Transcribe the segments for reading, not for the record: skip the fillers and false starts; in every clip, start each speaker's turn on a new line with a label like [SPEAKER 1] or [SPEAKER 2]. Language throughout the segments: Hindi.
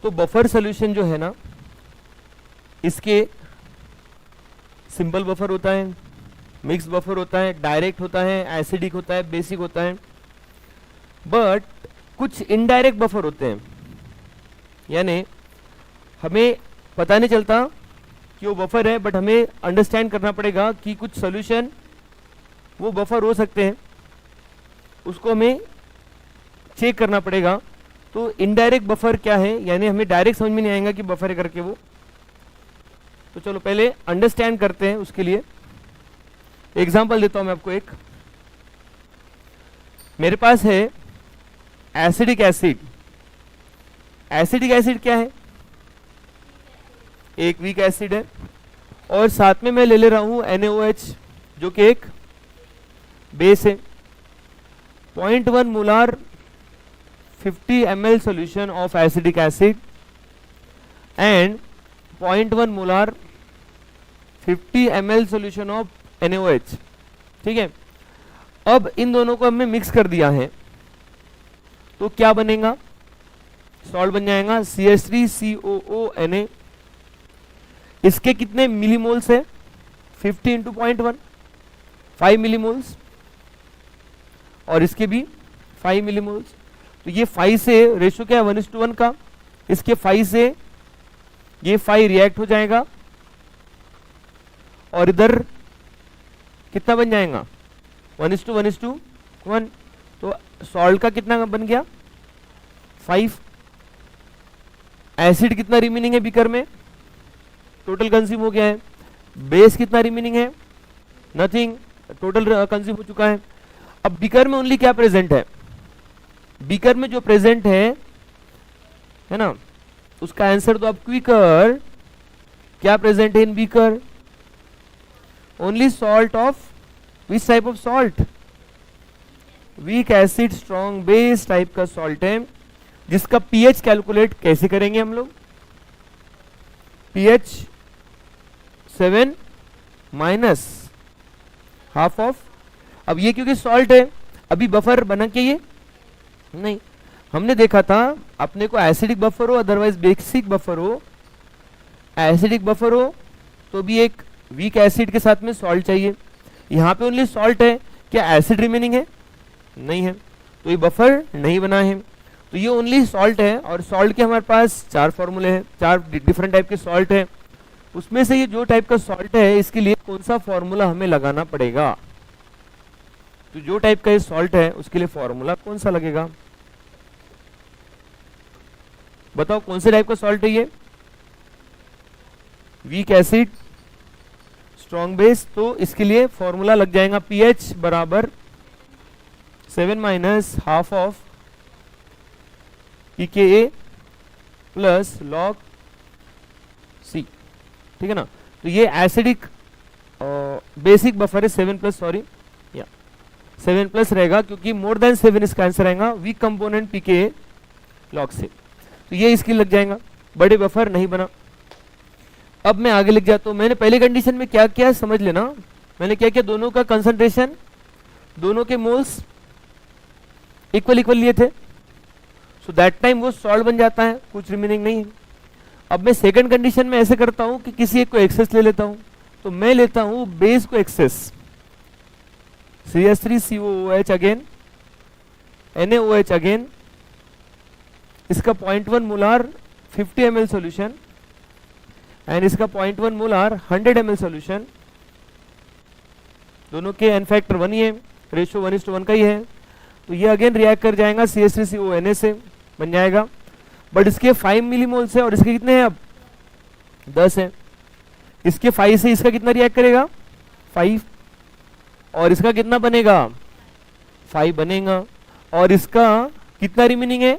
[SPEAKER 1] तो बफर सोल्यूशन जो है ना, इसके सिंपल बफर होता है, मिक्स बफर होता है, डायरेक्ट होता है, एसिडिक होता है, बेसिक होता है, बट कुछ इनडायरेक्ट बफर होते हैं, यानी हमें पता नहीं चलता कि वो बफर है, बट हमें अंडरस्टैंड करना पड़ेगा कि कुछ सोल्यूशन वो बफर हो सकते हैं, उसको हमें चेक करना पड़ेगा। तो इनडायरेक्ट बफर क्या है, यानी हमें डायरेक्ट समझ में नहीं आएगा कि बफर है करके वो। तो चलो पहले अंडरस्टैंड करते हैं, उसके लिए एग्जांपल देता हूं मैं आपको एक। मेरे पास है एसिडिक एसिड। एसिडिक एसिड क्या है? एक वीक एसिड है, और साथ में मैं ले रहा हूं NaOH जो कि एक बेस है। 0.1 molar 50 ml solution of acidic acid and 0.1 molar 50 ml solution of NaOH। ठीक है, अब इन दोनों को हमने मिक्स कर दिया है, तो क्या बनेगा? सॉल्ट बन जाएगा CH3COONA। इसके कितने मिलीमोल्स है? 50 इंटू 0.1, 5 मिलीमोल्स, और इसके भी 5 मिलीमोल्स। तो ये 5 से रेशो क्या है? 1:1 का। इसके 5 से ये 5 रिएक्ट हो जाएगा, और इधर कितना बन जाएगा? 1:1:1। तो सॉल्ट का कितना बन गया? 5। एसिड कितना रिमेनिंग है बीकर में? टोटल कंज्यूम हो गया है। बेस कितना रिमेनिंग है? नथिंग, टोटल कंज्यूम हो चुका है। अब बीकर में ओनली क्या प्रेजेंट है? बीकर में जो प्रेजेंट है ना, उसका आंसर दो आप क्विकर। क्या प्रेजेंट है इन beaker? Only salt of which type of salt? Weak acid strong base type का सॉल्ट है, जिसका पीएच कैलकुलेट कैसे करेंगे हम लोग? PH 7 minus half of. अब ये क्योंकि सॉल्ट है, अभी बफर बना के ये नहीं, हमने देखा था अपने को एसिडिक बफर हो अदरवाइज बेसिक बफर हो, एसिडिक बफर हो तो भी एक वीक एसिड के साथ में सॉल्ट चाहिए। यहाँ पे ओनली सॉल्ट है, क्या एसिड रिमेनिंग है? नहीं है, तो ये बफर नहीं बना है। तो ये ओनली सॉल्ट है, और सॉल्ट के हमारे पास 4 फॉर्मूले हैं, 4 डिफरेंट टाइप के सॉल्ट है। उसमें से ये जो टाइप का सॉल्ट है, इसके लिए कौन सा फॉर्मूला हमें लगाना पड़ेगा? तो जो टाइप का ये सॉल्ट है उसके लिए फॉर्मूला कौन सा लगेगा? बताओ कौन से टाइप का सॉल्ट है ये? वीक एसिड स्ट्रॉन्ग बेस, तो इसके लिए फॉर्मूला लग जाएगा पीएच बराबर 7 minus half of pKa plus log C। ठीक है ना, तो ये एसिडिक बेसिक बफर है 7 प्लस रहेगा, क्योंकि मोर देन 7 इसका आंसर आएगा। Weak component pKa log C, तो ये इसकी लग जाएगा। बड़े बफर नहीं बना। अब मैं आगे लिख जाता हूं। मैंने पहले कंडीशन में क्या किया समझ लेना। मैंने क्या किया, दोनों का कंसंट्रेशन, दोनों के मोल्स इक्वल लिए थे, सो दैट टाइम वो सॉल्ट बन जाता है, कुछ रिमेनिंग नहीं है। अब मैं सेकंड कंडीशन में ऐसे करता हूं कि किसी एक को एक्सेस ले लेता हूं, तो मैं लेता हूं बेस को access, CH3COOH again, NaOH again, इसका 0.1 मोलार 50 ml सॉल्यूशन, एंड इसका 0.1 मोलार 100 ml सॉल्यूशन। दोनों के एन फैक्टर 1 ही है, रेशियो 1:1 का ही है, तो ये अगेन रिएक्ट कर जाएगा CH3CONA से, बन जाएगा। बट इसके 5 मिलीमोल्स है, और इसके कितने हैं अब? 10 है। इसके 5 से इसका कितना रिएक्ट करेगा? 5, और इसका कितना बनेगा? 5 बनेगा, और इसका कितना रिमेनिंग है?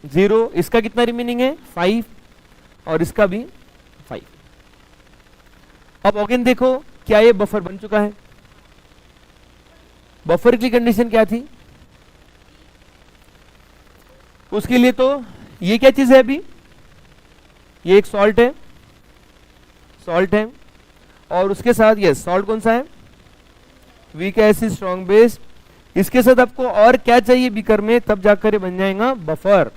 [SPEAKER 1] 0। इसका कितना रिमेनिंग है? 5, और इसका भी 5। अब अगेन देखो, क्या ये बफर बन चुका है? बफर की कंडीशन क्या थी? उसके लिए तो ये क्या चीज है अभी? ये एक सॉल्ट है, और उसके साथ ये सॉल्ट कौन सा है? Weak acid strong base. इसके साथ आपको और क्या चाहिए बीकर में, तब जाकर ये बन जाएगा बफर।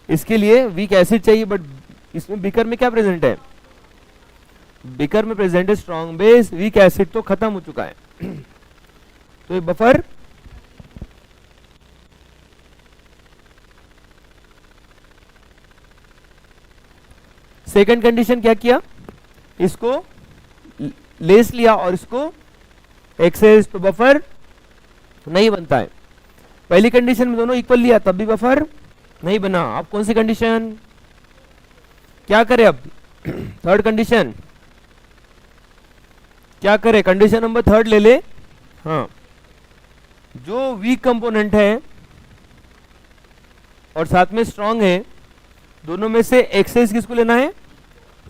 [SPEAKER 1] इसके लिए वीक एसिड चाहिए, बट इसमें बीकर में क्या प्रेजेंट है, बीकर में प्रेजेंट है स्ट्रॉन्ग बेस, वीक एसिड तो खत्म हो चुका है। तो ये बफर सेकंड कंडीशन क्या किया, इसको लेस लिया और इसको एक्सेस, तो बफर नहीं बनता है। पहली कंडीशन में दोनों इक्वल लिया तब भी बफर नहीं बना। अब कौन सी कंडीशन, क्या करें अब, थर्ड कंडीशन क्या करें, कंडीशन नंबर थर्ड ले ले। हाँ, जो वीक कंपोनेंट है और साथ में स्ट्रांग है, दोनों में से एक्सेस किसको लेना है,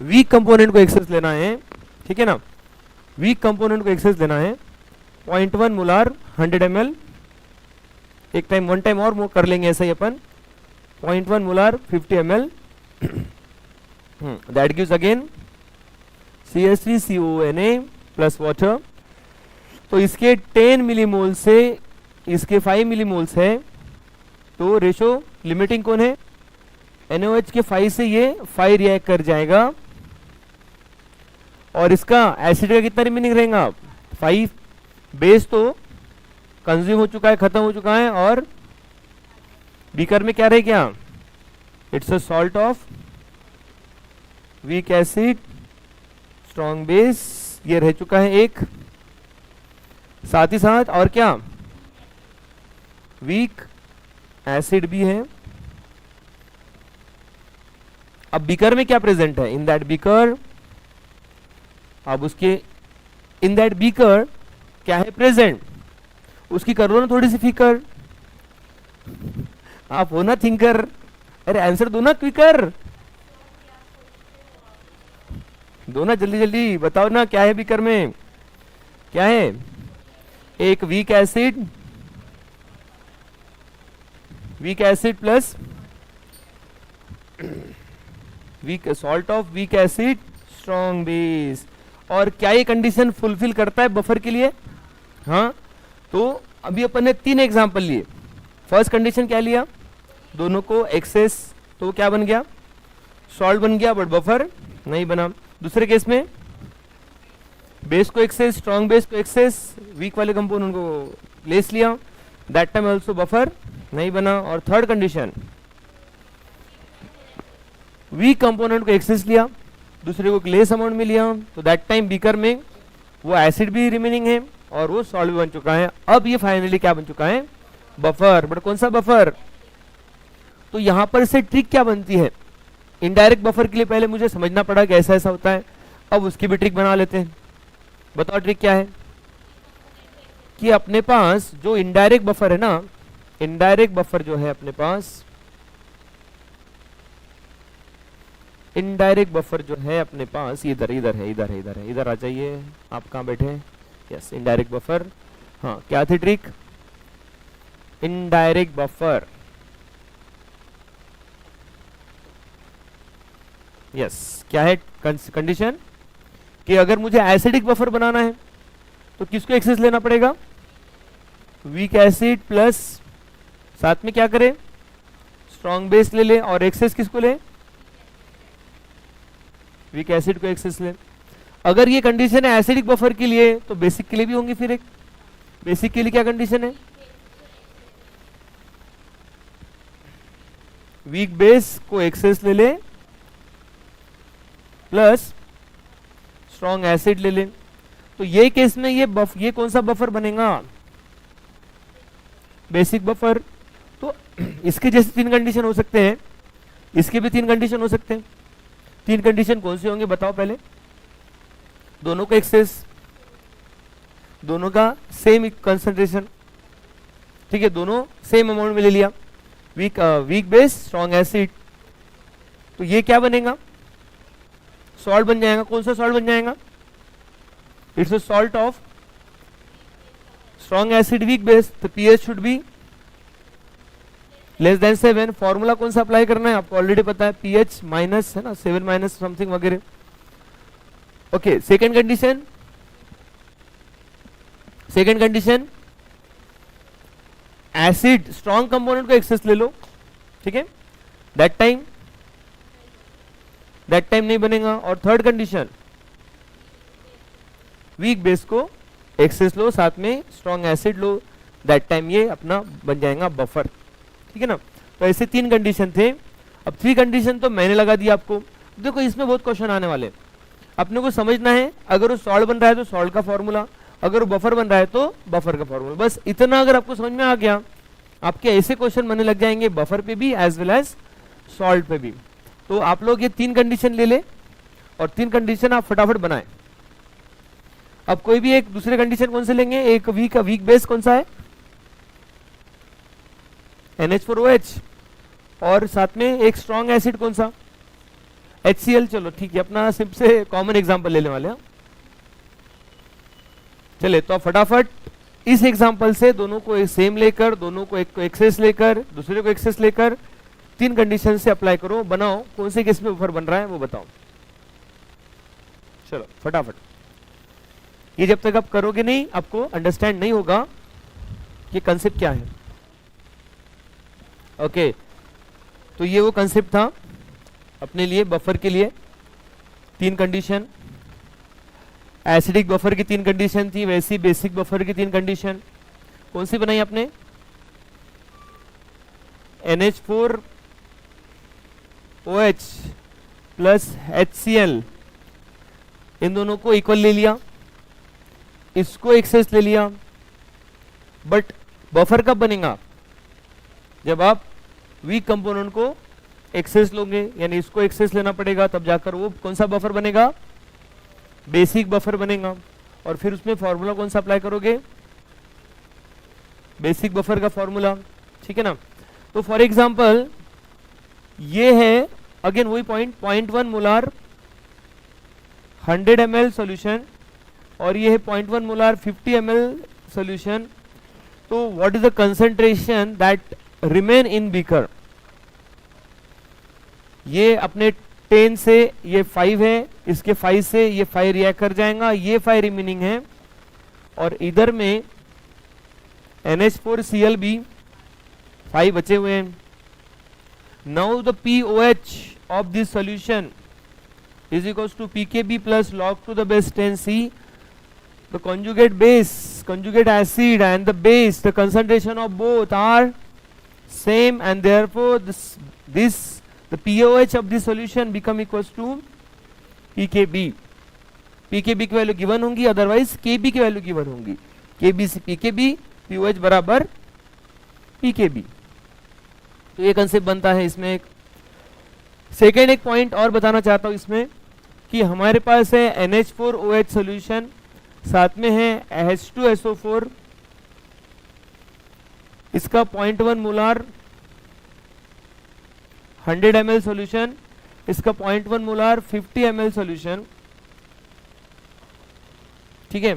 [SPEAKER 1] वीक कंपोनेंट को एक्सेस लेना है, ठीक है ना, वीक कंपोनेंट को एक्सेस लेना है। 0.1 मोलार 100 ml, एक टाइम वन टाइम और कर लेंगे ऐसा ही अपन, 0.1 molar 50 ml, that gives again CH3CONA plus water. तो इसके 10 मिलीमोल से इसके 5 मिलीमोल्स है, तो रेशो लिमिटिंग कौन है, NaOH के 5 से ये 5 रिएक्ट कर जाएगा, और इसका एसिड का कितना रिमेनिंग रहेगा, 5। बेस तो कंज्यूम हो चुका है, खत्म हो चुका है, और बीकर में क्या रहे क्या, it's a salt of weak acid strong base, ये रह चुका है एक, साथ ही साथ और क्या, वीक एसिड भी है। अब बीकर में क्या प्रेजेंट है, इन दैट बीकर, अब उसके इन दैट बीकर क्या है प्रेजेंट, उसकी करो ना थोड़ी सी फिकर, आप हो ना थिंकर, अरे आंसर दो ना क्विकर, दो ना जल्दी जल्दी बताओ ना, क्या है बीकर में, क्या है, एक weak acid plus week salt of weak acid strong base. और क्या ये कंडीशन फुलफिल करता है बफर के लिए, हाँ, तो अभी अपन ने 3 एग्जांपल लिए। फर्स्ट कंडीशन क्या लिया, दोनों को एक्सेस, तो क्या बन गया, सॉल्ट बन गया, बट बफर नहीं बना। दूसरे केस में बेस को एक्सेस, स्ट्रॉन्ग बेस को एक्सेस, वीक वाले कंपोनेंट को लेस लिया, दैट टाइम ऑल्सो बफर नहीं बना। और थर्ड कंडीशन, वीक कंपोनेंट को एक्सेस लिया, दूसरे को लेस अमाउंट में लिया, तो दैट टाइम बीकर में वो एसिड भी रिमेनिंग है और वो सॉल्ट भी बन चुका है। अब ये फाइनली क्या बन चुका है, बफर। बट कौन सा बफर, तो यहां पर से ट्रिक क्या बनती है, इनडायरेक्ट बफर के लिए पहले मुझे समझना पड़ा कि ऐसा ऐसा होता है, अब उसकी भी ट्रिक बना लेते हैं। बताओ ट्रिक क्या है, कि अपने पास जो इनडायरेक्ट बफर है ना, इनडायरेक्ट बफर जो है अपने पास, इनडायरेक्ट बफर जो है अपने पास, इधर इधर है, इधर है, इधर है, इधर आ जाइए, आप कहाँ बैठे हैं, यस, इनडायरेक्ट बफर। हाँ, क्या थी ट्रिक, इनडायरेक्ट बफर, यस, क्या है कंडीशन, कि अगर मुझे एसिडिक बफर बनाना है तो किसको एक्सेस लेना पड़ेगा, वीक एसिड प्लस साथ में क्या करे, स्ट्रॉन्ग बेस ले ले, और एक्सेस किसको ले, वीक एसिड को एक्सेस ले। अगर ये कंडीशन है एसिडिक बफर के लिए, तो बेसिक के लिए भी होंगी। फिर एक बेसिक के लिए क्या कंडीशन है, वीक बेस को एक्सेस ले ले प्लस स्ट्रॉन्ग एसिड ले ले। तो ये केस में ये कौन सा बफर बनेगा, बेसिक बफर। तो इसके जैसे 3 कंडीशन हो सकते हैं, इसके भी 3 कंडीशन हो सकते हैं। 3 कंडीशन कौन से होंगे बताओ पहले, दोनों का एक्सेस, दोनों का सेम कंसंट्रेशन, ठीक है, दोनों सेम अमाउंट में ले लिया, वीक बेस स्ट्रॉन्ग एसिड, तो ये क्या बनेगा, सॉल्ट बन जाएगा। कौन सा सॉल्ट बन जाएगा, it's a salt of strong acid weak base, तो pH should be less than 7। Formula कौन सा अप्लाई करना है आपको ऑलरेडी पता है, पीएच माइनस है ना, 7 माइनस समथिंग वगैरह। Okay, second condition acid strong component को एक्सेस ले लो, ठीक है, दैट टाइम नहीं बनेगा। और थर्ड कंडीशन, वीक बेस को एक्सेस लो, साथ में strong acid low, that time ये अपना बन जाएगा बफर। ठीक है ना। तो ऐसे 3 कंडीशन थे। अब 3 कंडीशन तो मैंने लगा दिया आपको। देखो इसमें बहुत क्वेश्चन आने वाले, अपने को समझना है, अगर वो सॉल्ट बन रहा है तो सॉल्ट का फॉर्मूला, अगर वो बफर बन रहा है तो बफर का फॉर्मूला। बस इतना अगर आपको समझ में आ गया, आपके ऐसे क्वेश्चन बनने लग जाएंगे बफर पे भी एज वेल एज सॉल्ट पे भी। तो आप लोग ये 3 कंडीशन ले ले और 3 कंडीशन आप फटाफट बनाएं। अब कोई भी एक दूसरे कंडीशन कौन से लेंगे, एक वीक बेस कौन सा है, NH4OH, और साथ में एक स्ट्रॉन्ग एसिड कौन सा, HCl। चलो ठीक है, अपना सबसे कॉमन एग्जांपल लेने वाले हैं। चले तो फटाफट इस एग्जांपल से दोनों को सेम लेकर, दोनों को एक को एक्सेस लेकर, दूसरे को एक्सेस लेकर 3 कंडीशन से अप्लाई करो, बनाओ, कौन से केस में बफर बन रहा है वो बताओ। चलो फटाफट, ये जब तक आप करोगे नहीं आपको अंडरस्टैंड नहीं होगा कि कंसेप्ट क्या है। ओके, तो ये वो कंसेप्ट था अपने लिए बफर के लिए। 3 कंडीशन, एसिडिक बफर की 3 कंडीशन थी, वैसी बेसिक बफर की 3 कंडीशन कौन सी बनाई आपने, NH4OH प्लस HCl, इन दोनों को इक्वल ले लिया, इसको एक्सेस ले लिया। बट बफर कब बनेगा, जब आप वीक कंपोनेंट को एक्सेस लोगे, यानी इसको एक्सेस लेना पड़ेगा, तब जाकर वो कौन सा बफर बनेगा, बेसिक बफर बनेगा। और फिर उसमें फॉर्मूला कौन सा अप्लाई करोगे, बेसिक बफर का फॉर्मूला। ठीक है ना। तो फॉर एग्जांपल ये है अगेन वही पॉइंट, 0.1 मोलार 100 ml सॉल्यूशन, और ये है 0.1 मोलार 50 ml सॉल्यूशन। तो what is the concentration that remain in beaker, ये अपने 10 से ये 5 है, इसके 5 से ये 5 रिएक्ट कर जाएगा, ये 5 रिमेनिंग है, और इधर में NH4Cl भी 5 बचे हुए हैं। Now the POH of this solution is equals to pKb plus log to the base 10C, the conjugate base, conjugate acid and the base, the concentration of both are same, and therefore the POH of this solution become equals to pKb। pKb की वैल्यू गिवन होंगी, अदरवाइज Kb की वैल्यू गिवन होंगी, Kb से pKb, POH बराबर pKb। तो ये कंसेप्ट बनता है इसमें। एक सेकेंड एक पॉइंट और बताना चाहता हूं इसमें, कि हमारे पास है NH4OH सॉल्यूशन, साथ में है H2SO4, इसका 0.1 मोलार 100 ml सॉल्यूशन, इसका 0.1 मोलार 50 ml सॉल्यूशन। ठीक है,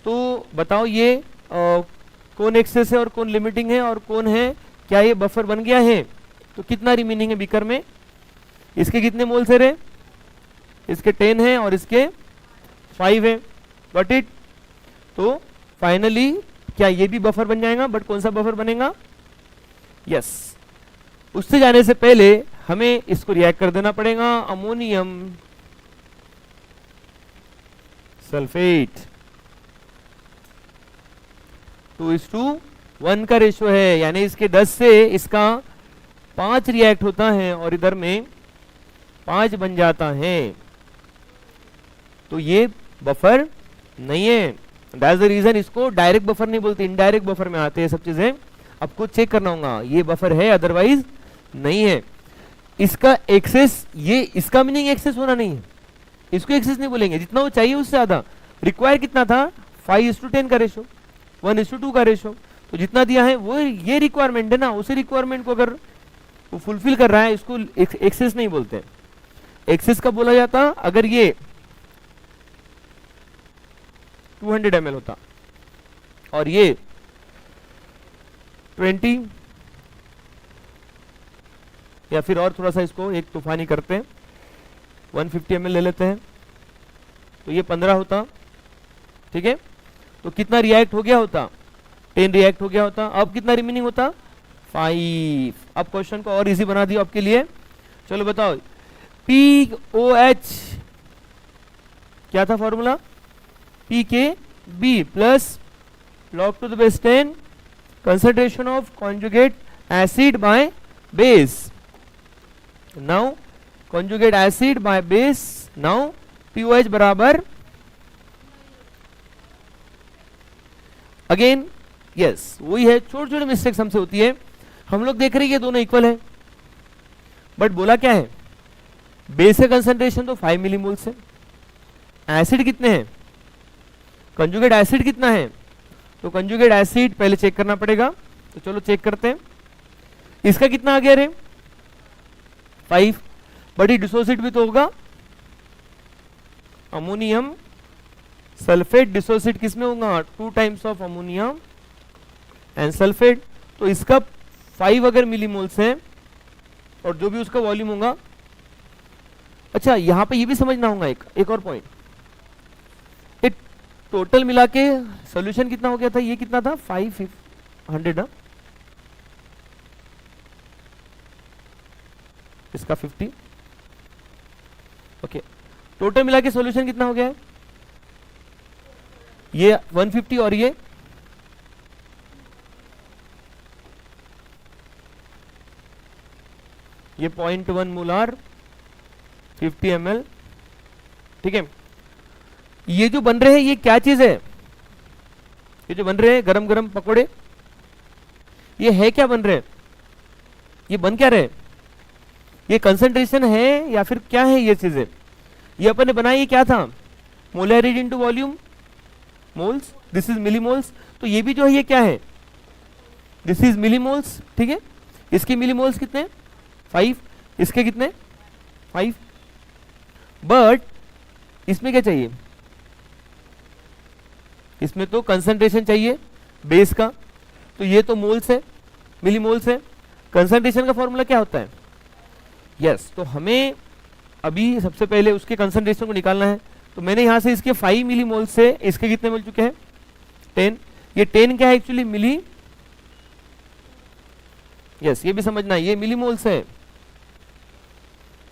[SPEAKER 1] तो बताओ ये कौन एक्सेस है और कौन लिमिटिंग है और कौन है, क्या ये बफर बन गया है, तो कितना रिमेनिंग है बीकर में, इसके कितने मोल्स है रे, इसके 10 है और इसके 5 है, गॉट इट। तो फाइनली क्या ये भी बफर बन जाएगा, बट कौन सा बफर बनेगा, यस। उससे जाने से पहले हमें इसको रिएक्ट कर देना पड़ेगा, अमोनियम सल्फेट 2:1 का रेशो है, यानी इसके 10 से इसका 5 रिएक्ट होता है और इधर में 5 बन जाता है। तो ये बफर नहीं है, दैट्स द रीजन इसको डायरेक्ट बफर नहीं बोलते, इनडायरेक्ट बफर में आते हैं सब चीजें, आपको चेक करना होगा ये बफर है अदरवाइज नहीं है। इसका एक्सेस, ये इसका मीनिंग एक्सेस होना नहीं है, इसको एक्सेस नहीं बोलेंगे, जितना वो चाहिए उससे ज्यादा। रिक्वायर कितना था, 5:10 का रेशो, 1:2 का रेशो, तो जितना दिया है वो ये रिक्वायरमेंट है ना, उसी रिक्वायरमेंट को अगर वो फुलफिल कर रहा है, इसको एक्सेस नहीं बोलते। एक्सेस कब बोला जाता, अगर ये 200 ml होता और ये 20, या फिर और थोड़ा सा इसको एक तूफानी करते हैं, 150 ml ले लेते हैं, तो ये 15 होता। ठीक है, तो कितना रिएक्ट हो गया होता, 10 रिएक्ट हो गया होता। अब कितना रिमेनिंग होता, 5। अब क्वेश्चन को और इजी बना दिया आपके लिए। चलो बताओ, POH क्या था formula? PKB plus log to the base 10 concentration of conjugate acid by base. Now conjugate acid by base, now POH बराबर अगेन यस वही है, छोटे छोटे मिस्टेक्स हमसे होती है। हम लोग देख रहे हैं ये दोनों इक्वल है, बट बोला क्या है, बेस का कंसंट्रेशन तो 5 मिलीमोल्स है, एसिड कितने हैं, कंजुगेट एसिड कितना है, तो कंजुगेट एसिड पहले चेक करना पड़ेगा। तो चलो चेक करते हैं, इसका कितना आ गया रे 5, बट ये डिसोसिएट भी तो होगा, अमोनियम सल्फेट डिसोसिएट किसमें होगा, 2 times of ammonium and sulphate. तो इसका 5 अगर मिलीमोल्स है और जो भी उसका वॉल्यूम होगा। अच्छा यहां पे ये भी समझना होगा एक और पॉइंट, ये टोटल मिला के सोल्यूशन कितना हो गया था, ये कितना था 500 ना, इसका 50, ओके टोटल मिला के सोल्यूशन कितना हो गया है, ये 150 और ये ये 0.1 मोलार 50 ml, ठीक है। ये जो बन रहे हैं ये क्या चीज है, ये जो बन रहे हैं गरम गरम पकोड़े, ये है क्या बन रहे हैं, ये बन क्या रहे, ये कंसंट्रेशन है या फिर क्या है ये चीजें, ये अपन ने बनाई, ये क्या था, molarity into volume moles, this is millimoles. तो ये भी जो है ये क्या है, दिस इज मिलीमोल्स, ठीक है। इसके मिलीमोल्स कितने 5, इसके कितने 5, बट इसमें क्या चाहिए, इसमें तो कंसंट्रेशन चाहिए बेस का, तो ये तो मोल्स है मिलीमोल्स है, कंसंट्रेशन का फॉर्मूला क्या होता है, यस तो हमें अभी सबसे पहले उसके कंसंट्रेशन को निकालना है। तो मैंने यहां से इसके 5 मिलीमोल से इसके कितने मिल चुके हैं 10, ये 10 क्या है एक्चुअली मिली, यस ये भी समझना है, ये मिलीमोल्स है,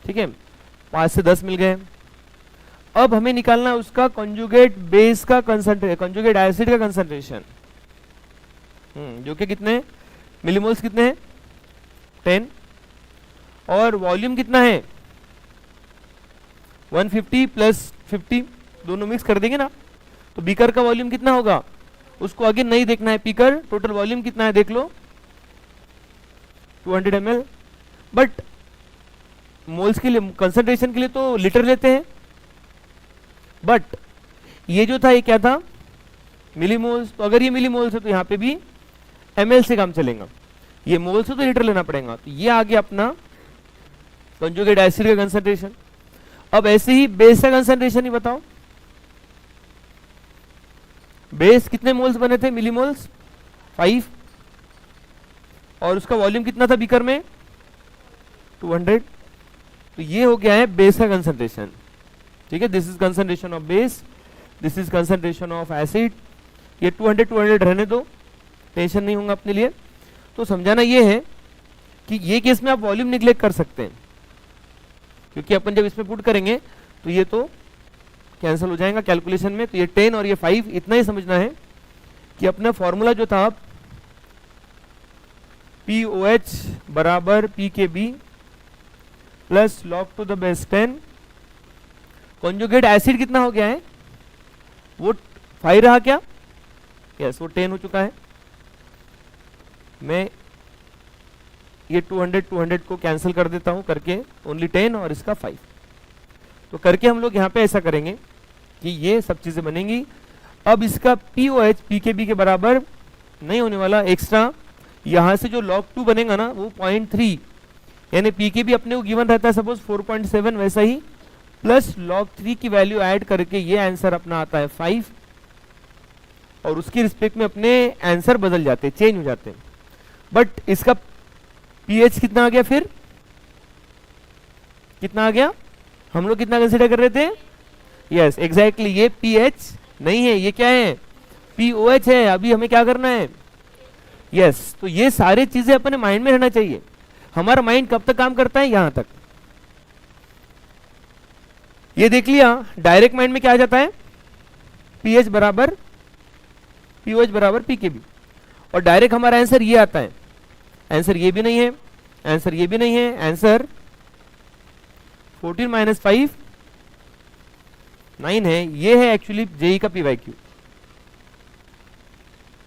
[SPEAKER 1] ठीक है, 5 से 10 मिल गए। अब हमें निकालना है उसका कंजुगेट बेस का कंसंट्रेशन, कंजुगेट एसिड का कंसंट्रेशन, जो कि कितने मिलीमोल्स कितने हैं 10, और वॉल्यूम कितना है 150 प्लस 50, दोनों मिक्स कर देंगे ना, तो बीकर का वॉल्यूम कितना होगा, उसको आगे नहीं देखना है, बीकर टोटल वॉल्यूम कितना है देख लो 200 ml, बट मोल्स के लिए कंसंट्रेशन के लिए तो लीटर लेते हैं, बट ये जो था ये क्या था मिलीमोल्स, तो अगर ये मिलीमोल्स है तो यहाँ पे भी ml से काम चलेगा, ये मोल्स है तो लीटर लेना पड़ेगा। तो ये आ गया अपना कंजुगेट एसिड का कंसंट्रेशन। अब ऐसे ही बेस का कंसंट्रेशन ही बताओ, बेस कितने मोल्स बने थे मिलीमोल्स 5, और उसका वॉल्यूम कितना था बीकर में 200, तो ये हो गया है बेस का कंसंट्रेशन, ठीक है। This is concentration of base, this is concentration of acid, ये 200 रहने दो, टेंशन नहीं होगा अपने लिए। तो समझाना ये है कि ये केस में आप वॉल्यूम निग्लेक्ट कर सकते हैं, क्योंकि अपन जब इसमें पुट करेंगे तो ये तो कैंसिल हो जाएगा कैलकुलेशन में, तो ये 10 और ये 5, इतना ही समझना है कि अपना फॉर्मूला जो था POH बराबर PKB plus log to the base 10, conjugate acid कितना हो गया है, वो 5 रहा क्या, यस वो 10 हो चुका है। मैं ये 200 को कैंसिल कर देता हूं करके, ओनली 10 और इसका 5, तो करके हम लोग यहाँ पे ऐसा करेंगे कि ये सब चीजें बनेंगी। अब इसका POH PKB के बराबर नहीं होने वाला, एक्स्ट्रा यहाँ से जो log 2 बनेगा ना वो 0.3, यानी PKB अपने को गिवन रहता है सपोज 4.7, वैसा ही प्लस log 3 की वैल्यू ऐड करके ये आंसर अपना आता है 5, और उसके रिस्पेक्ट में अपने आंसर बदल जाते हैं, चेंज हो जाते हैं। बट इसका pH कितना आ गया, फिर कितना आ गया, हम लोग कितना कंसीडर कर रहे थे, यस एग्जैक्टली ये pH नहीं है, ये क्या है POH है। अभी हमें क्या करना है यस, तो ये सारी चीजें अपने माइंड में रहना चाहिए। हमारा माइंड कब तक काम करता है, यहां तक। ये देख लिया, डायरेक्ट माइंड में क्या आ जाता है, पीएच बराबर पीओएच बराबर पीकेबी, और डायरेक्ट हमारा आंसर ये आता है। आंसर ये भी नहीं है, आंसर ये भी नहीं है, आंसर 14 माइनस 5 9 है। ये है एक्चुअली जेई का पीवाईक्यू।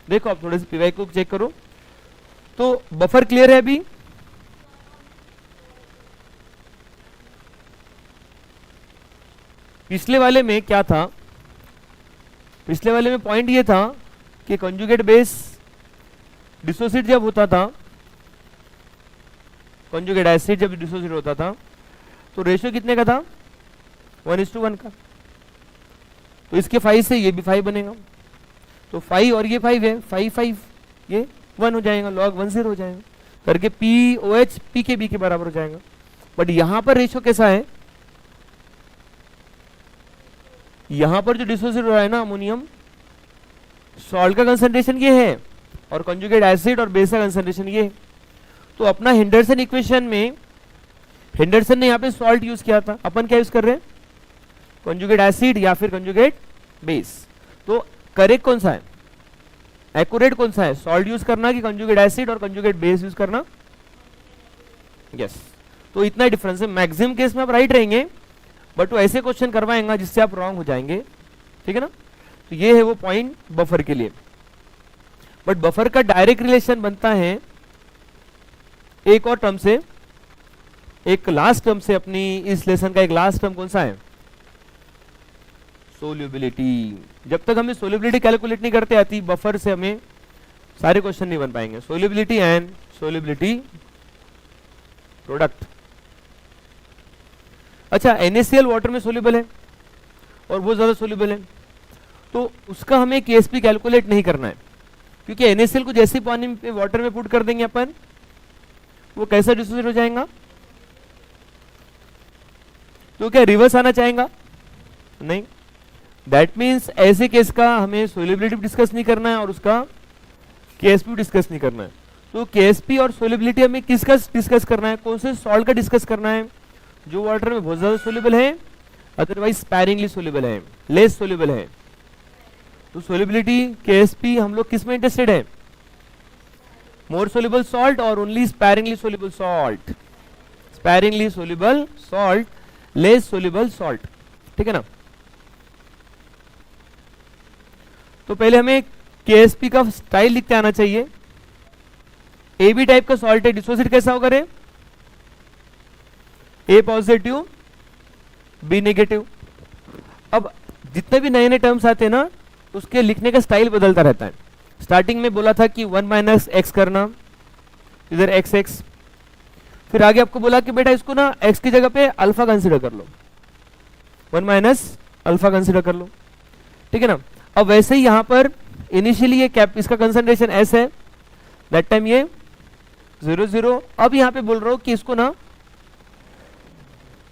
[SPEAKER 1] देखो आप थोड़े से पीवाईक्यू चेक करो। तो बफर क्लियर है अभी? पिछले वाले में क्या था, पिछले वाले में पॉइंट ये था कि कंजुगेट बेस डिसोसिएट जब होता था, कंजुगेट एसिड जब डिसोसिएट होता था, तो रेशियो कितने का था, 1:1 का। तो इसके 5 से ये भी 5 बनेगा, तो 5 और ये 5 है, 5 5 ये 1 हो जाएगा, log 1 0 हो जाएगा करके पीओएच पीकेबी के बराबर हो जाएगा। बट यहां पर रेशियो कैसा है, यहां पर जो डिसोसिएट हो रहा है ना अमोनियम, सॉल्ट का कंसंट्रेशन ये है और कंजुगेट एसिड और बेस का कंसंट्रेशन ये है। तो अपना हेंडरसन इक्वेशन में, हेंडरसन ने यहाँ पे सॉल्ट यूज किया था, अपन क्या यूज कर रहे हैं, कंजुगेट एसिड या फिर कंजुगेट बेस। तो करेक्ट कौन सा है, एक्यूरेट कौन सा है, सॉल्ट यूज करना कि कंजुगेट एसिड और कंजुगेट बेस यूज करना? यस, तो इतना डिफरेंस है। मैक्सिमम केस में आप राइट रहेंगे, बट वो ऐसे क्वेश्चन करवाएंगा जिससे आप रॉन्ग हो जाएंगे, ठीक है ना। तो ये है वो पॉइंट बफर के लिए। बट बफर का डायरेक्ट रिलेशन बनता है एक और टर्म से, एक लास्ट टर्म से। अपनी इस लेसन का एक लास्ट टर्म कौन सा है, सोल्यूबिलिटी। जब तक हमें सोल्यूबिलिटी कैलकुलेट नहीं करते आती, बफर से हमें सारे क्वेश्चन नहीं बन पाएंगे। Solubility and solubility product. अच्छा, NaCl वाटर में सोल्यूबल है और बहुत ज्यादा सोल्यूबल है, तो उसका हमें KSP कैलकुलेट नहीं करना है, क्योंकि NaCl को जैसे पानी में वाटर में पुट कर देंगे अपन, वो कैसा डिसोसिएट हो जाएगा, तो क्या रिवर्स आना चाहेगा, नहीं। दैट मीन्स ऐसे केस का हमें सोल्यूबिलिटी डिस्कस नहीं करना है और उसका KSP डिस्कस नहीं करना है। तो KSP और सोल्यूबिलिटी हमें किसका डिस्कस करना है, कौन से सॉल्ट का डिस्कस करना है, जो वाटर में बहुत ज्यादा सोल्यूबल है, अदरवाइज स्पैरिंगली सोल्यूबल है, लेस सोल्यूबल है। तो सोल्यूबिलिटी KSP हम लोग किस में इंटरेस्टेड है, मोर सोल्यूबल सॉल्ट और only sparingly soluble salt, sparingly soluble salt, less soluble salt, ठीक है ना। तो पहले हमें KSP का स्टाइल लिखते आना चाहिए। AB टाइप का सॉल्ट है, डिसोसिएट कैसा होगा रे, A पॉजिटिव B नेगेटिव। अब जितने भी नए नए टर्म्स आते हैं ना, उसके लिखने का स्टाइल बदलता रहता है। स्टार्टिंग में बोला था कि 1 माइनस एक्स करना, इधर एक्स एक्स, फिर आगे आपको बोला कि बेटा इसको ना x की जगह पे अल्फा कंसीडर कर लो, 1 माइनस अल्फा कंसीडर कर लो, ठीक है ना। अब वैसे ही यहां पर इनिशियली ये कैप, इसका कंसंट्रेशन s है, दैट टाइम ये 0 0। अब यहां पे बोल रहा हूं कि इसको ना,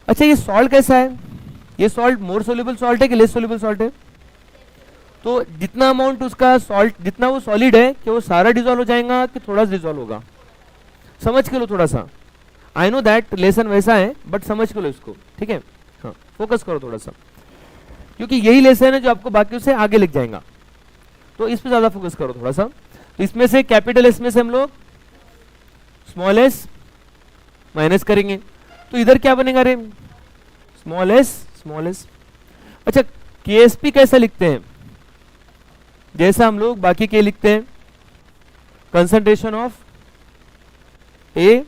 [SPEAKER 1] अच्छा ये सॉल्ट कैसा है, ये सॉल्ट मोर सोल्यूबल सॉल्ट है कि लेस सोल्यूबल सॉल्ट है, तो जितना अमाउंट उसका सॉल्ट, जितना वो सॉलिड है, कि वो सारा डिजोल्व हो जाएगा कि थोड़ा सा डिजोल्व होगा, समझ के लो थोड़ा सा। आई नो दैट लेसन वैसा है, बट समझ के लो इसको, ठीक है। हाँ, फोकस करो थोड़ा सा, क्योंकि यही लेसन है जो आपको बाकी से आगे लिख जाएगा, तो इस पे ज्यादा फोकस करो थोड़ा सा। तो इसमें से कैपिटल एस में से हम लोग स्मॉल एस माइनस करेंगे, तो इधर क्या बनेगा रे, स्मॉल एस स्मॉल एस। अच्छा, KSP कैसा लिखते हैं, जैसा हम लोग बाकी के लिखते हैं, concentration of A,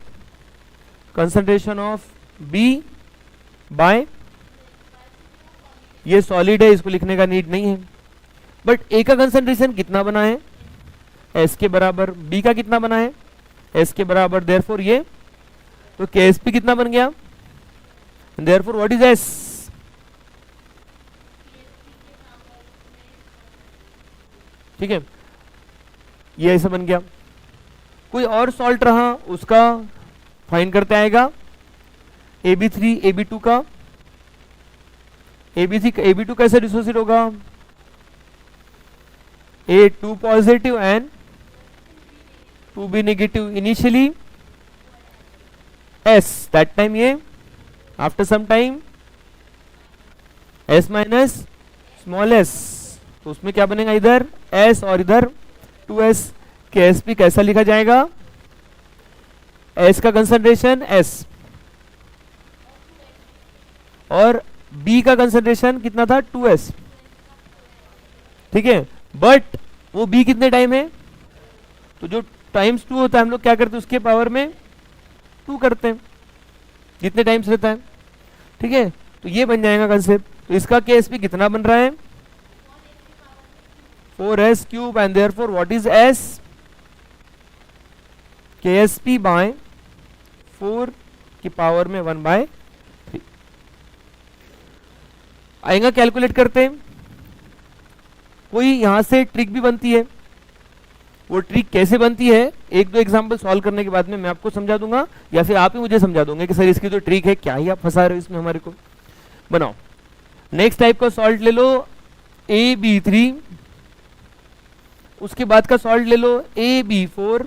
[SPEAKER 1] concentration of B by, ये सॉलिड है, इसको लिखने का नीड नहीं है। बट A का कंसंट्रेशन कितना बना है, S के बराबर, B का कितना बना है, S के बराबर, देयरफॉर ये, तो KSP कितना बन गया, देयरफॉर व्हाट इज S, ठीक है, ये ऐसा बन गया। कोई और सॉल्ट रहा उसका फाइन करते आएगा, AB3 AB2 का, ABC AB2 कैसे डिसोसिएट होगा, A2 positive and two B negative initially s, that time ये after some time s minus small s, तो उसमें क्या बनेगा, इधर s और इधर 2s। के s भी कैसा लिखा जाएगा, s का कंसंट्रेशन s और b का कंसंट्रेशन कितना था 2s, ठीक है। बट वो b कितने टाइम है, तो जो टाइम्स 2 होता है हम लोग क्या करते हैं, उसके पावर में 2 करते हैं जितने टाइम्स रहता है, ठीक है। तो ये बन जाएगा कंसेप्ट। तो इसका केस भी कितना बन रहा है 4s cube, and therefore what is s, KSP by 4 की पावर में 1/3 आएगा। कैलकुलेट करते हैं। कोई यहां से ट्रिक भी बनती है, वो ट्रिक कैसे बनती है एक दो एग्जांपल सॉल्व करने के बाद में मैं आपको समझा दूंगा, या फिर आप ही मुझे समझा दोगे कि सर इसकी तो ट्रिक है, क्या ही आप फंसा रहे हो इसमें हमारे को। बनाओ। नेक्स्ट टाइप का सॉल्ट ले लो AB3, उसके बाद का सॉल्ट ले लो AB4,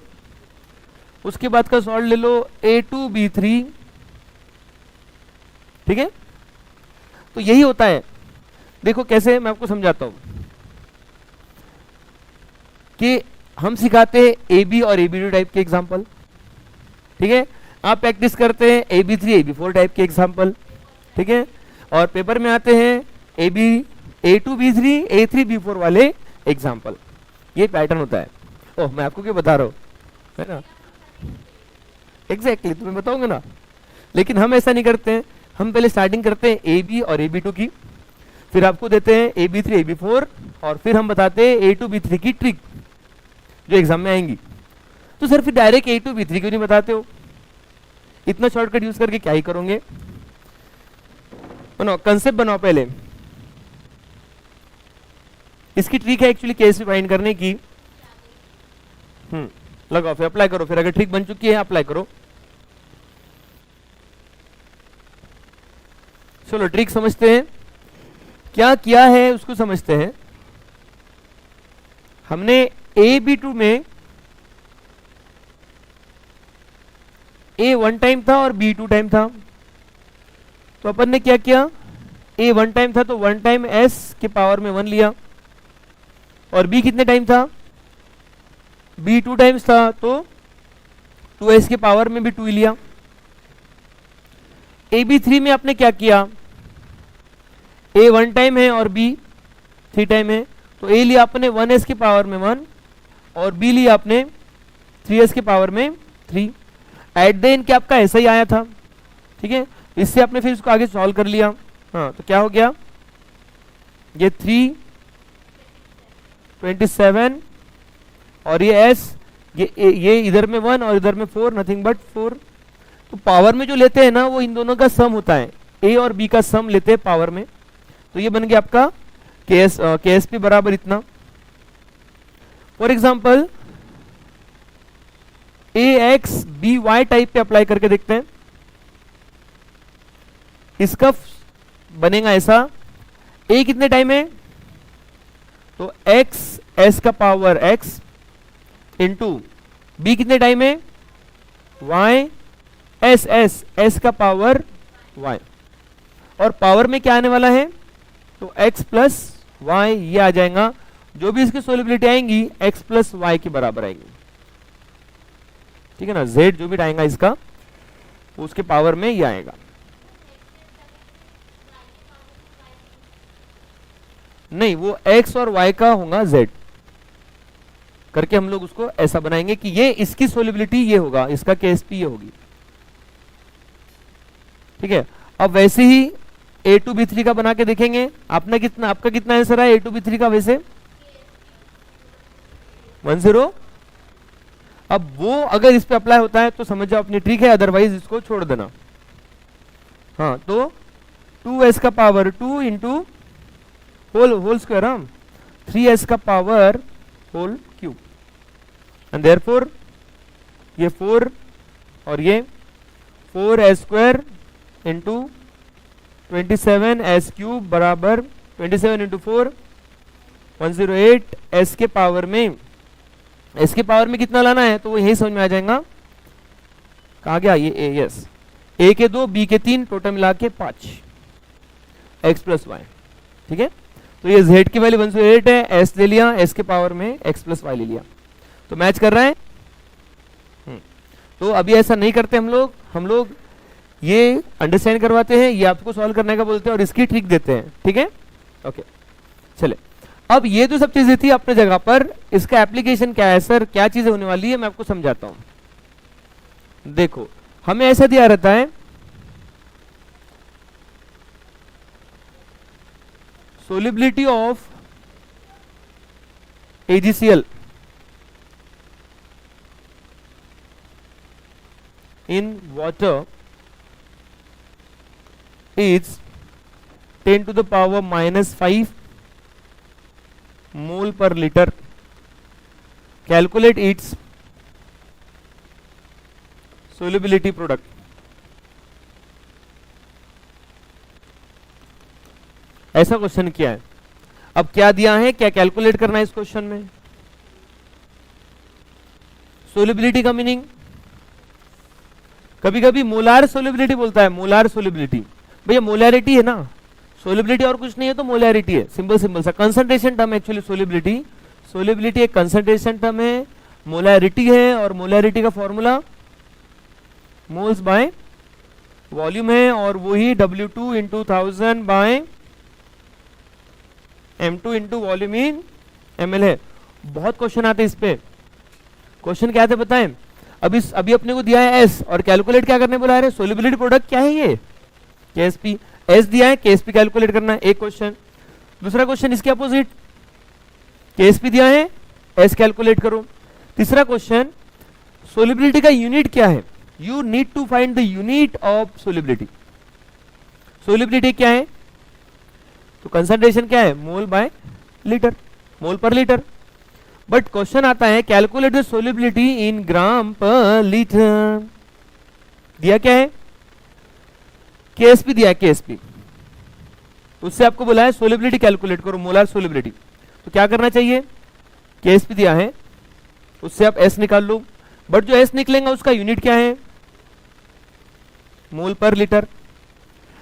[SPEAKER 1] उसके बाद का सॉल्ट ले लो A2B3, ठीक है। तो यही होता है। देखो कैसे, मैं आपको समझाता हूं कि हम सिखाते हैं AB और AB2 टाइप के एग्जाम्पल, ठीक है। आप प्रैक्टिस करते हैं AB3 AB4 टाइप के एग्जाम्पल, ठीक है। और पेपर में आते हैं A2B3 A3B4 वाले एग्जाम्पल। ये पैटर्न होता है। ओह, मैं आपको क्यों बता रहा हूं, है ना। एग्जैक्टली तुम्हें बताऊंगा ना, लेकिन हम ऐसा नहीं करते हैं। हम पहले स्टार्टिंग करते हैं AB और AB2 की, फिर आपको देते हैं AB3 AB4, और फिर हम बताते हैं A2B3 की ट्रिक जो एग्जाम में आएंगी। तो सर फिर डायरेक्ट A2B3 क्यों नहीं बताते हो, इतना शॉर्टकट यूज करके क्या ही करोगे। बनाओ, कंसेप्ट बनाओ पहले। इसकी ट्रिक है एक्चुअली केस फाइंड करने की। लगाओ, फिर अप्लाई करो। फिर अगर ट्रिक बन चुकी है अप्लाई करो। चलो ट्रिक समझते हैं, क्या किया है उसको समझते हैं। हमने AB2 में A 1 टाइम था और B 2 टाइम था, तो अपन ने क्या किया, A 1 टाइम था तो 1 टाइम S के पावर में 1 लिया, और B कितने टाइम था, B 2 टाइम्स था तो 2S के पावर में भी 2 लिया। AB3 में आपने क्या किया, A 1 टाइम है और B 3 टाइम है, तो A लिया आपने 1S के पावर में 1 और B लिया आपने 3S के पावर में 3। एट द एंड क्या आपका ऐसा ही आया था, ठीक है। इससे आपने फिर इसको आगे सॉल्व कर लिया। हाँ, तो क्या हो गया, ये 3 27 और ये S, ये इधर में 1 और इधर में 4, नथिंग बट 4। तो पावर में जो लेते हैं ना वो इन दोनों का सम होता है, A और B का सम लेते हैं पावर में। तो ये बन गया आपका KSP बराबर इतना। फॉर एग्जाम्पल AXBY टाइप पे अप्लाई करके देखते हैं। इसका बनेगा ऐसा, A कितने टाइम है, तो X S का पावर X इंटू B कितने टाइम है, Y S S S का पावर Y, और पावर में क्या आने वाला है, तो x प्लस वाई, ये आ जाएगा। जो भी इसकी सोलिबिलिटी आएंगी x प्लस वाई के बराबर आएंगी, ठीक है ना। z जो भी आएगा इसका उसके पावर में ये आएगा। नहीं, वो x और y का होगा z करके हम लोग उसको ऐसा बनाएंगे कि ये इसकी सोलिबिलिटी ये होगा, इसका KSP ये होगी, ठीक है। अब वैसे ही A2B3 का बना के देखेंगे। आपका कितना आंसर है A2B3 का, वैसे 10। अब वो अगर इस पे अप्लाई होता है तो समझ जाओ अपनी ट्रिक है, अदरवाइज इसको छोड़ देना। हाँ, तो 2s का पावर 2 इंटू होल स्क्वायर, हम 3s का power whole cube, and therefore ये 4 और ये 4s square into 27s cube बराबर 27 इंटू 4 108 s के पावर में एस के पावर में कितना लाना है तो वो यही समझ में आ जाएगा। कहा गया ये ए, यस, ए के 2 बी के 3 टोटल मिला के 5 एक्स प्लस वाई। ठीक है, तो ये z की वैल्यू 108 है, s ले लिया, s के पावर में x प्लस वाई ले लिया, तो मैच कर रहा है। तो अभी ऐसा नहीं करते हम लोग ये अंडरस्टैंड करवाते हैं, ये आपको सॉल्व करने का बोलते हैं और इसकी ट्रिक देते हैं। ठीक है, ओके चले। अब ये तो सब चीजें थी अपने जगह पर, इसका एप्लीकेशन क्या है सर, क्या चीजें होने वाली है, मैं आपको समझाता हूं। देखो हमें ऐसा दिया रहता है, solubility of AgCl in water is 10 to the power minus 5 mole per liter. Calculate its solubility product. ऐसा क्वेश्चन किया है। अब क्या दिया है, क्या कैलकुलेट करना है इस क्वेश्चन में। सोलिबिलिटी का मीनिंग, कभी कभी मोलार सोलिबिलिटी बोलता है, मोलार सोलिबिलिटी, भैया मोलैरिटी है ना, सोलिबिलिटी और कुछ नहीं है तो मोलैरिटी है, सिंपल सिंपल सा concentration term actually solubility. Solubility एक कंसंट्रेशन टर्म है, मोलैरिटी है, और मोलैरिटी का फॉर्मूला मोल्स बाय वॉल्यूम है, और वही W2 into 1000 by M2 into volume in ml है। बहुत क्वेश्चन आते हैं इस पे। क्वेश्चन क्या आते बताएं, अभी अपने को दिया है S और कैलकुलेट क्या करने बोला है, सोलिबिलिटी प्रोडक्ट क्या है ये KSP, S दिया है KSP कैलकुलेट करना है, एक क्वेश्चन। दूसरा क्वेश्चन इसके अपोजिट, KSP दिया है S कैलकुलेट करो। तीसरा क्वेश्चन सोलिबिलिटी का यूनिट क्या है, you need to find the unit of solubility. Solubility क्या है तो कंसंट्रेशन क्या है, मोल बाय लीटर, मोल पर लीटर। बट क्वेश्चन आता है कैलकुलेट द सोलिबिलिटी इन ग्राम पर लीटर, दिया क्या है KSP दिया है KSP, उससे आपको बोला है सोलिबिलिटी कैलकुलेट करो, मोलार सोलिबिलिटी। तो क्या करना चाहिए, KSP दिया है उससे आप S निकाल लो, बट जो S निकलेगा उसका यूनिट क्या है, मोल पर लीटर।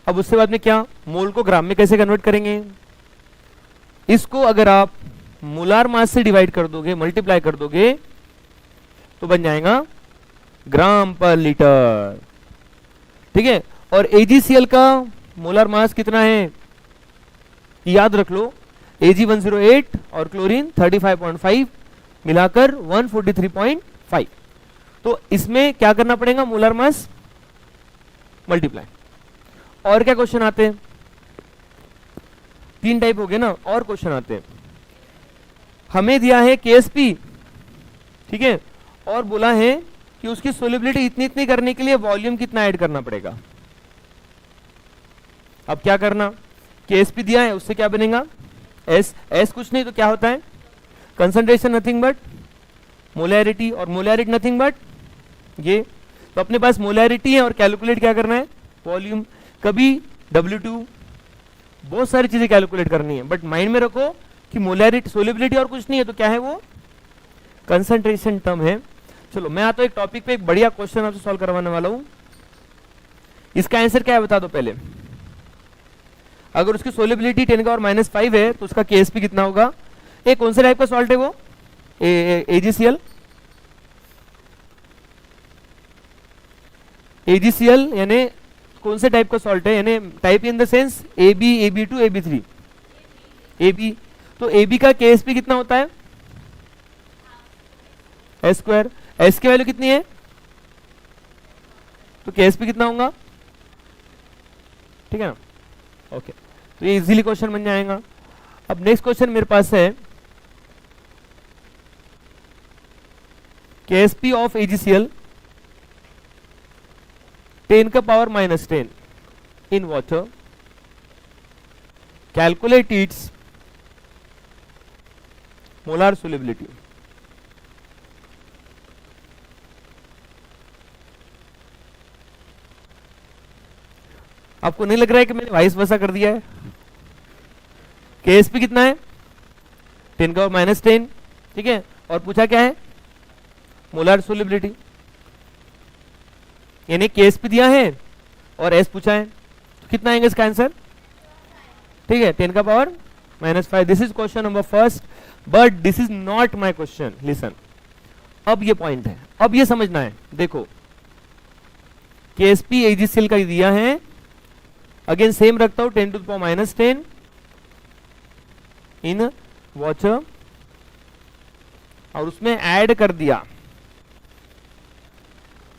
[SPEAKER 1] अब उससे बाद में क्या, मोल को ग्राम में कैसे कन्वर्ट करेंगे, इसको अगर आप मोलार मास से डिवाइड कर दोगे, मल्टीप्लाई कर दोगे, तो बन जाएगा ग्राम पर लीटर। ठीक है, और AgCl का मोलार मास कितना है याद रख लो, Ag 108 और क्लोरीन 35.5 मिलाकर 143.5। तो इसमें क्या करना पड़ेगा, मोलार मास मल्टीप्लाई। और क्या क्वेश्चन आते हैं, 3 टाइप हो गए ना, और क्वेश्चन आते हैं। हमें दिया है KSP, ठीक है, और बोला है कि उसकी सोलिबिलिटी इतनी इतनी करने के लिए वॉल्यूम कितना ऐड करना पड़ेगा। अब क्या करना, KSP दिया है उससे क्या बनेगा S कुछ नहीं तो क्या होता है, कंसंट्रेशन नथिंग बट मोलैरिटी, और मोलैरिटी नथिंग बट ये। तो अपने पास मोलैरिटी है और कैलकुलेट क्या करना है, वॉल्यूम। कभी W2, बहुत सारी चीजें कैलकुलेट करनी है, बट माइंड में रखो कि मोलैरिटी सोलिबिलिटी और कुछ नहीं है तो क्या है वो, कंसंट्रेशन टर्म है। चलो मैं आता हूं एक टॉपिक पे, एक बढ़िया क्वेश्चन आपसे सॉल्व करवाने वाला हूं। इसका आंसर क्या है बता दो पहले। अगर उसकी सोलिबिलिटी 10 का और -5 है तो उसका KSP कितना होगा। एक कौन से टाइप का सॉल्ट है वो, AgCl। AgCl यानी कौन से टाइप का सॉल्ट है, यानी type in the sense AB, AB2, AB3, AB। तो AB का KSP कितना होता है, S²। S की वैल्यू कितनी है तो KSP कितना होगा, ठीक है ना, ओके। तो ये इजीली क्वेश्चन बन जाएगा। अब नेक्स्ट क्वेश्चन मेरे पास है, KSP ऑफ AgCl 10 का power -10 in water, calculate its molar solubility। आपको नहीं लग रहा है कि मैंने वाइस वर्सा कर दिया है। KSP कितना है 10 का पावर -10, ठीक है, और पूछा क्या है मोलर सोल्युबिलिटी, यानी केएसपी दिया है और एस पूछा है, तो कितना आएगा इसका आंसर? ठीक है, 10 का power -5। This is question number first, but this is not my question. Listen, अब ये पॉइंट है, अब ये समझना है। देखो केएसपी एजीसीएल का दिया है, अगेन सेम रखता हूं 10 to the power -10 in watcher, और उसमें ऐड कर दिया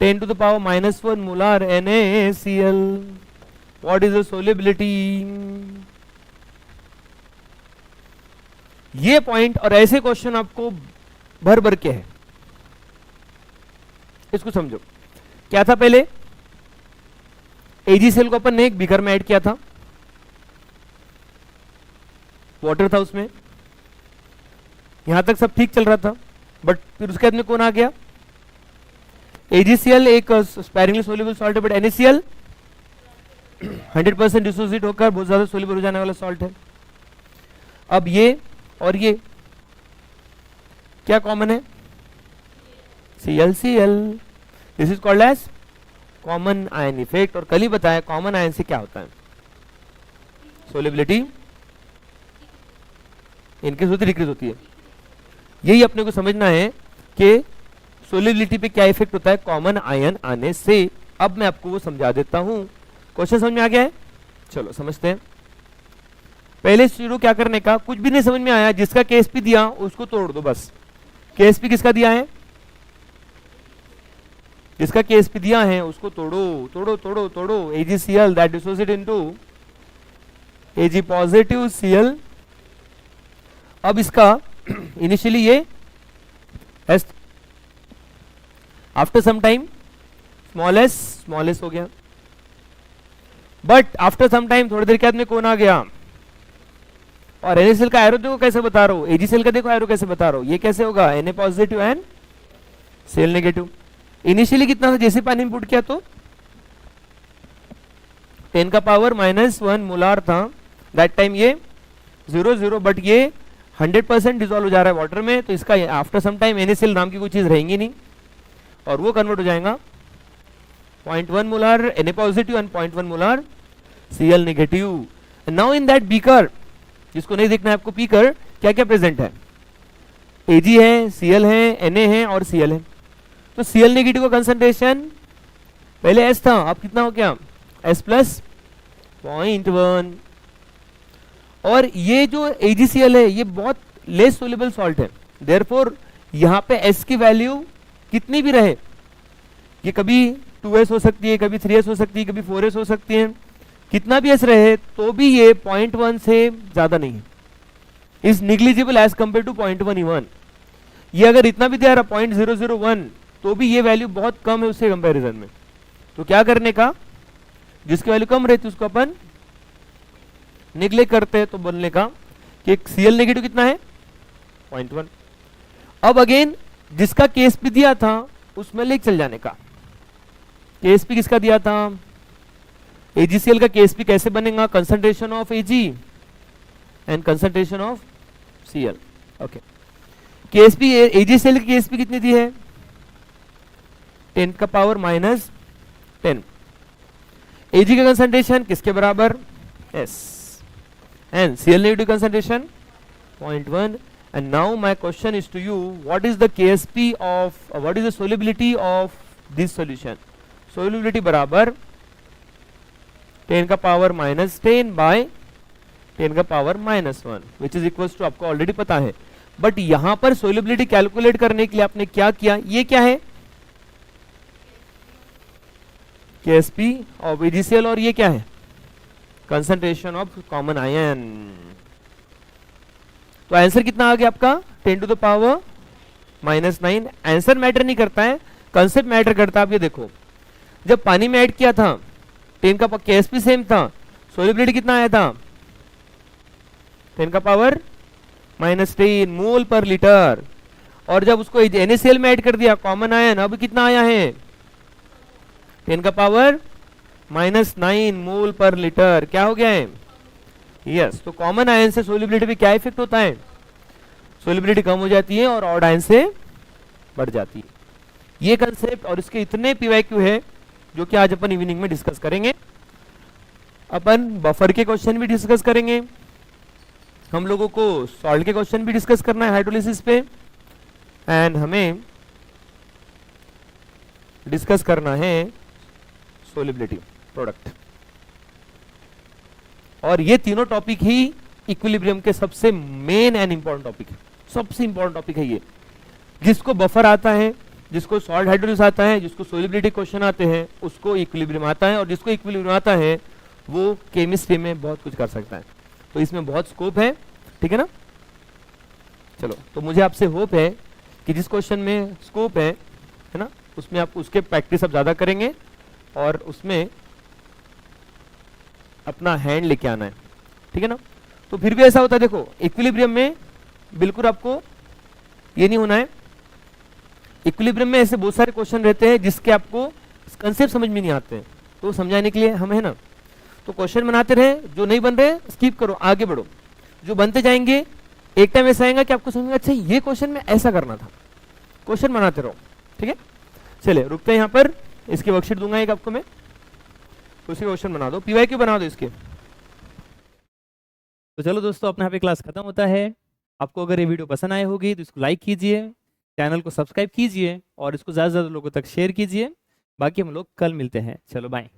[SPEAKER 1] 10 to the power -1 molar NaCl। What is the solubility? ये पॉइंट और ऐसे क्वेश्चन आपको भर भर के है, इसको समझो। क्या था पहले? एजीसीएल को अपन ने एक बीकर में ऐड किया था, वाटर था उसमें, यहां तक सब ठीक चल रहा था, बट फिर उसके बाद में कौन आ गया? एजीसीएल एक स्पैरिंगली सोल्यूबल सॉल्ट है, बट NaCl 100% डिसोसिएट होकर बहुत ज्यादा सोल्यूबल हो जाने वाला सॉल्ट है। अब ये और ये क्या कॉमन है? ClCl। This is called as common ion effect, और कल ही बताया कॉमन आयन से क्या होता है, सोल्युबिलिटी इनक्रीज होती डिक्रीज होती है। यही अपने को समझना है कि सोल्युबिलिटी पे क्या इफेक्ट होता है कॉमन आयन आने से। अब मैं आपको वो समझा देता हूं। क्वेश्चन समझ में आ गया है? चलो समझते हैं। पहले शुरू क्या करने का, कुछ भी नहीं समझ में आया, जिसका केएसपी दिया उसको तोड़ दो बस। केएसपी किसका दिया है? जिसका केएसपी दिया है उसको तोड़ो तोड़ो तोड़ो तोड़ो। AgCl that dissociate into Ag positive Cl। अब इसका इनिशियली ये S, after some time small S हो गया, बट आफ्टर सम टाइम थोड़ी देर के बाद में कौन आ गया? और NaCl का एरो देखो कैसे बता रहा हूं, AgCl का देखो एरो कैसे बता रहा हूं, ये कैसे होगा? Na positive and Cl negative. Initially कितना था जैसे पानी इनपुट किया तो 10 का पावर -1 मोलार था, दैट टाइम ये 0 बट ये 100% डिसॉल्व हो जा रहा है वाटर में, तो इसका आफ्टर सम टाइम NaCl नाम की कोई चीज रहेंगी नहीं, और वो कन्वर्ट हो जाएगा 0.1 molar Na positive and 0.1 molar Cl negative. Now in that beaker, जिसको नहीं देखना है आपको, बीकर क्या क्या प्रेजेंट है? Ag है, Cl है, Na है और Cl है। तो Cl नेगेटिव का कंसंट्रेशन पहले S था, अब कितना हो गया? S plus 0.1। और ये जो AgCl है ये बहुत लेस सोल्यूबल सॉल्ट है, देयरफॉर यहाँ पे S की वैल्यू कितनी भी रहे, ये कभी 2s हो सकती है, कभी 3s हो सकती है, कभी 4s हो सकती है, कितना भी s रहे तो भी ये 0.1 से ज्यादा नहीं है, is negligible as compare to 0.1 even. ये अगर इतना भी दिया रहा 0.001 तो भी ये वैल्यू बहुत कम है उससे कंपैरिजन में। तो क्या करने का, जिसकी वैल्यू कम रहती है उसको अपन निग्लेक्ट करते हैं, तो बोलने का कि Cl नेगेटिव कितना है? 0.1। अब अगेन जिसका केएसपी दिया था उसमें लेके चल जाने का। केएसपी किसका दिया था? AgCl का केएसपी कैसे बनेगा? Concentration of Ag and concentration of Cl। Okay, Ksp AgCl की केएसपी कितनी दी है? 10 का पावर -10। Ag का कंसंट्रेशन किसके बराबर? S and Cl negative concentration 0.1। and now my question is to you, what is the KSP of what is the solubility of this solution? solubility बराबर 10 का पावर -10 by 10 का power -1 which is equals to, आपको ऑलरेडी पता है, बट यहां पर solubility कैलकुलेट करने के लिए आपने क्या किया? ये क्या है? KSP ऑफ AgCl, और ये क्या है? Concentration of common ion. तो आंसर कितना आ गया आपका? 10 to the power -9। Answer matter नहीं करता है, कंसेप्ट मैटर करता है। आप ये देखो, जब पानी में ऐड किया था 10 का केएसपी सेम था, सोल्युबिलिटी कितना आया था? 10 का पावर -10 मोल पर लीटर। और जब उसको NaCl में ऐड कर दिया कॉमन आयन, अब कितना आया है? 10 का पावर -9 मोल पर लीटर। क्या हो गया है? यस। तो कॉमन आयन से सोल्युबिलिटी पे क्या इफेक्ट होता है? सोल्युबिलिटी कम हो जाती है और ऑड आयन से बढ़ जाती है। ये कंसेप्ट और इसके इतने पीवाईक्यू है जो कि आज अपन इवनिंग में डिस्कस करेंगे। अपन बफर के क्वेश्चन भी डिस्कस करेंगे, हम लोगों को सॉल्ट के क्वेश्चन भी डिस्कस करना है हाइड्रोलिसिस पे, एंड हमें डिस्कस करना है सोलिबिलिटी प्रोडक्ट। और ये तीनों टॉपिक ही इक्विलिब्रियम के सबसे मेन एंड इंपॉर्टेंट टॉपिक है, सबसे इंपॉर्टेंट टॉपिक है ये। जिसको बफर आता है, जिसको सॉल्ट हाइड्रोलिसिस आता है, जिसको सोलिबिलिटी क्वेश्चन आते हैं, उसको इक्विलिब्रियम आता है, और जिसको इक्विलिब्रियम आता है वो केमिस्ट्री में बहुत कुछ कर सकता है। तो इसमें बहुत स्कोप है, ठीक है ना। चलो, तो मुझे आपसे होप है कि जिस क्वेश्चन में स्कोप है ना, उसमें आप उसके प्रैक्टिस आप ज्यादा करेंगे और उसमें अपना हैंड लेके आना है, ठीक है ना। तो फिर भी ऐसा होता है, देखो इक्विलिब्रियम में बिल्कुल आपको ये नहीं होना है। इक्विलिब्रियम में ऐसे बहुत सारे क्वेश्चन रहते हैं जिसके आपको कंसेप्ट समझ में नहीं आते हैं, तो समझाने के लिए हम है ना, तो क्वेश्चन बनाते रहे, जो नहीं बन रहे स्किप करो, आगे बढ़ो। जो बनते जाएंगे एक टाइम ऐसा आएगा कि आपको समझ में, अच्छा ये क्वेश्चन में ऐसा करना था। क्वेश्चन बनाते रहो, ठीक है। चलिए रुकते हैं यहाँ पर, इसकी वर्कशीट दूंगा एक आपको मैं, उसी क्वेश्चन बना दो, पीवाईक्यू बना दो इसके।
[SPEAKER 2] तो चलो दोस्तों, अपना यहाँ पे क्लास खत्म होता है। आपको अगर ये वीडियो पसंद आए होगी तो इसको लाइक कीजिए, चैनल को सब्सक्राइब कीजिए और इसको ज़्यादा से ज़्यादा लोगों तक शेयर कीजिए। बाकी हम लोग कल मिलते हैं, चलो बाय।